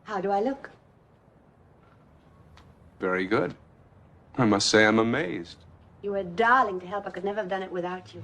How do I look? Very good. I must say I'm amazed. You were a darling to help. I could never have done it without you.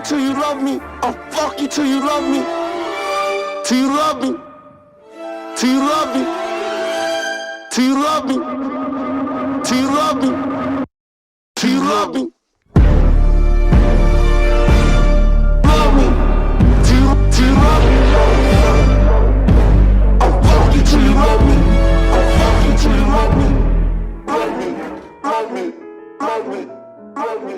Till you love me, I'll fuck you till you love me. Till you love me, till you love me, till you love me, till you love me, till you love me. Love me, till you love me. I'll fuck you till you love me. I'll fuck you till you love me. Love me, love me, love me, love me.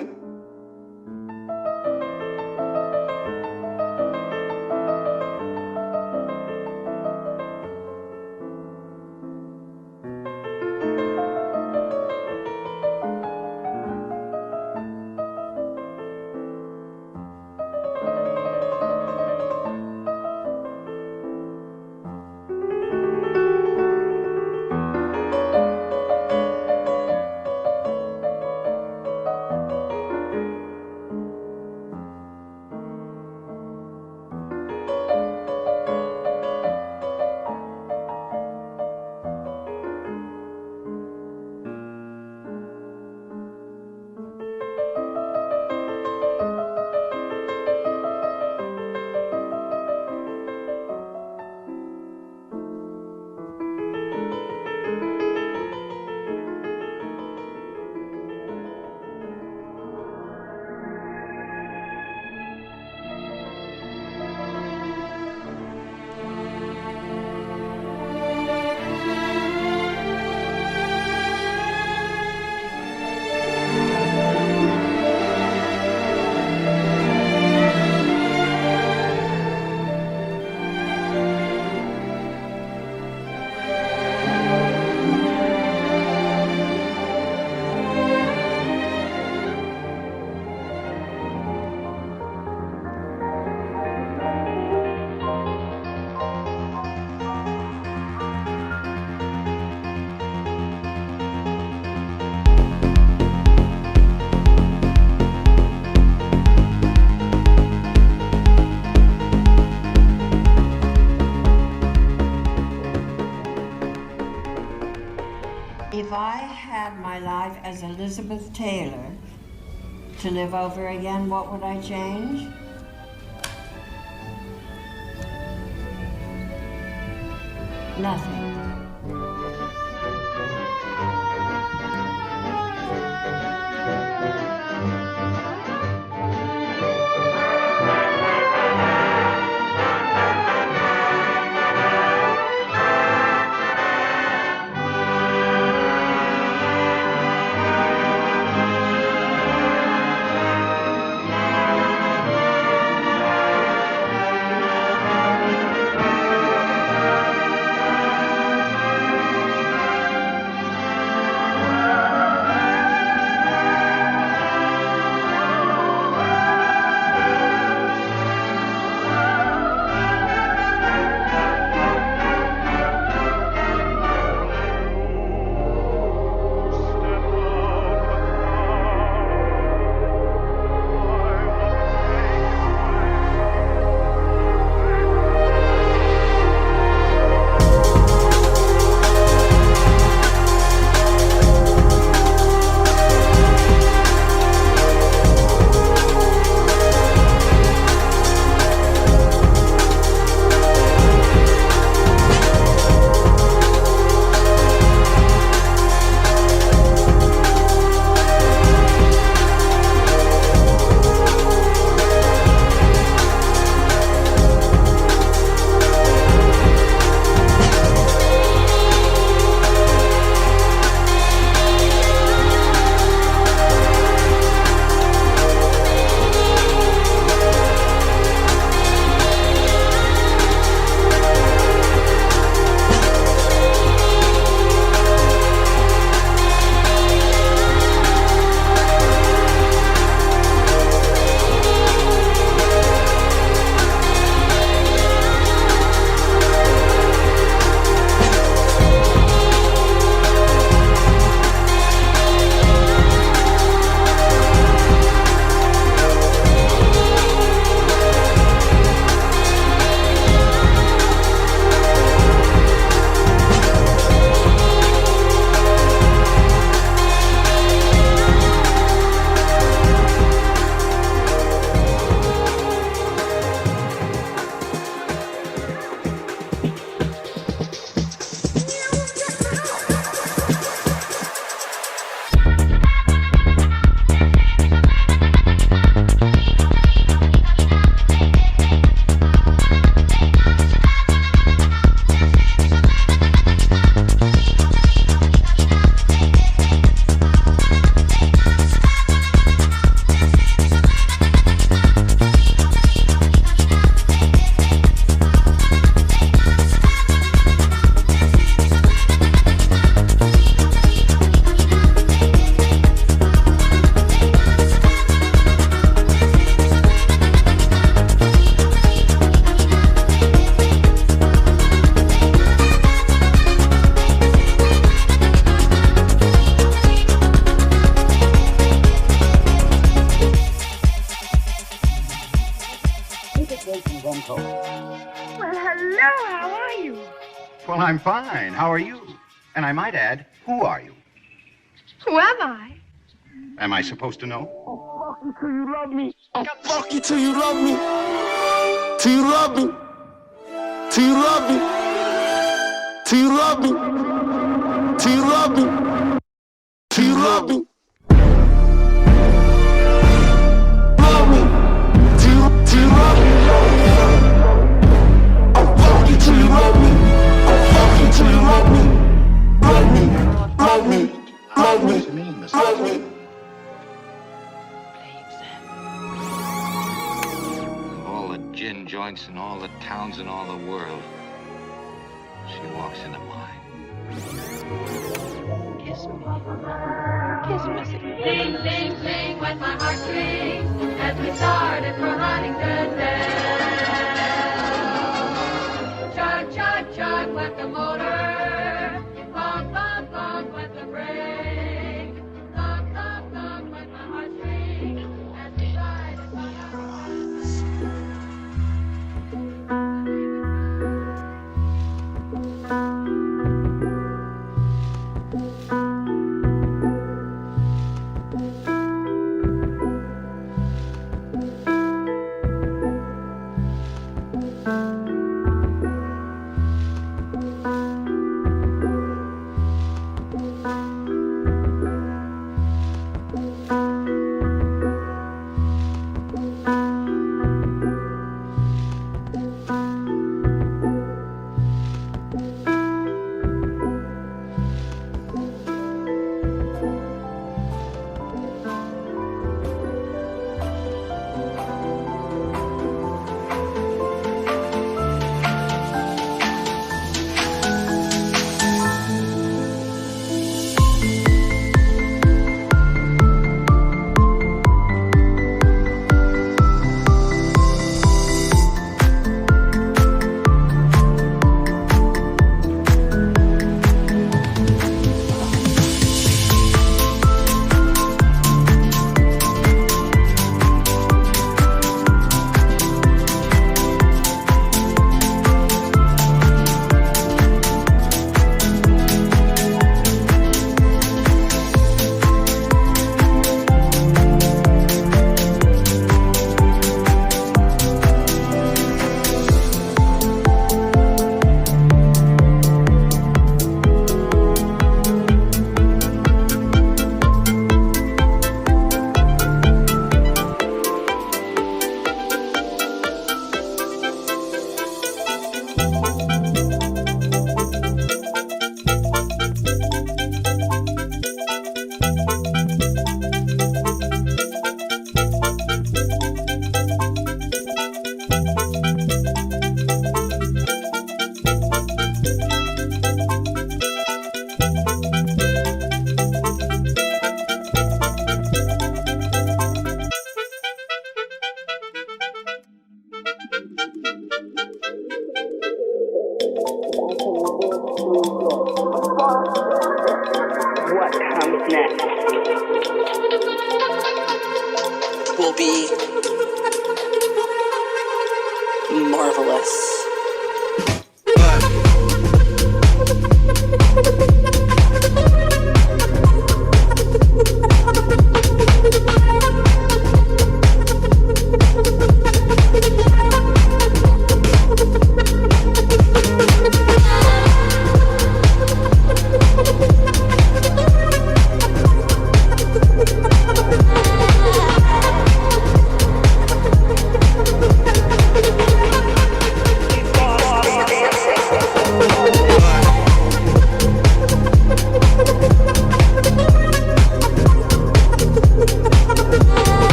If I had my life as Elizabeth Taylor to live over again, what would I change? Nothing. phone call. Well, hello, how are you? Well, I'm fine. How are you? And I might add, who are you? Who am I? Am I supposed to know? I'll fuck you till you love me. I'll fuck you till you love me. Till you love me. Till you love me. Till you love me. Till you love me. Till you love me. Love me. Till you love me. I'll fuck you till you love me. I'll fuck you till you love me. Love me. Love me. Love me. Love me. All the gin joints in all the towns in all the world, she walks into mine. Kiss me. Kiss me. Sing, sing, sing with my heartstrings as we started for Huntington Dale. Chug, chug, chug with the motor. Thunk, thunk, thunk with the brake. Thunk, thunk, thunk with my heartstrings as we started for What comes next will be marvelous.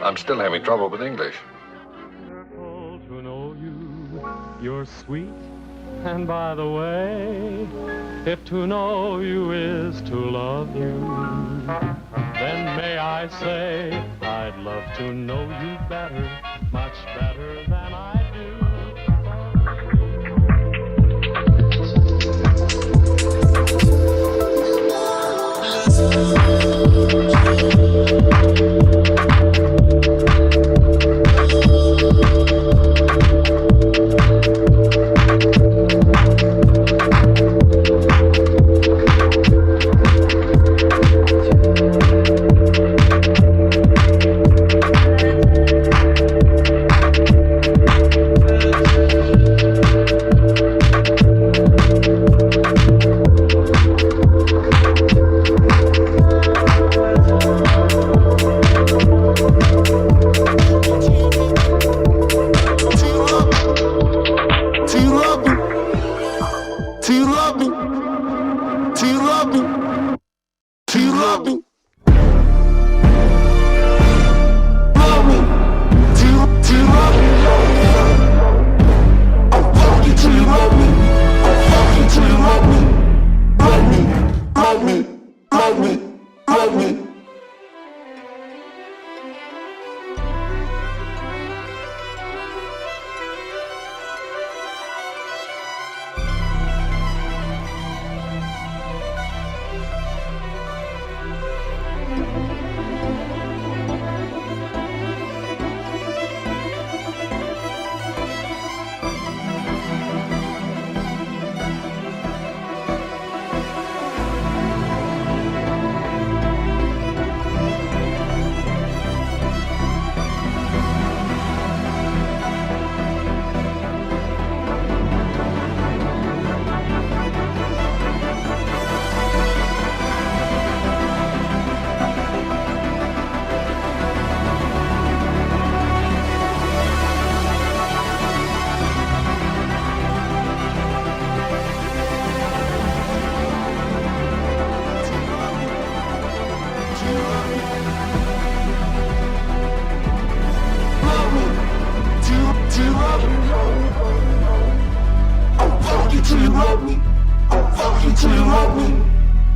I'm still having trouble with English. To know you, you're sweet, and by the way, if to know you is to love you, then may I say, I'd love to know you better, much better than I do.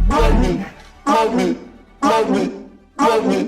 Love me, love me, love me, love me.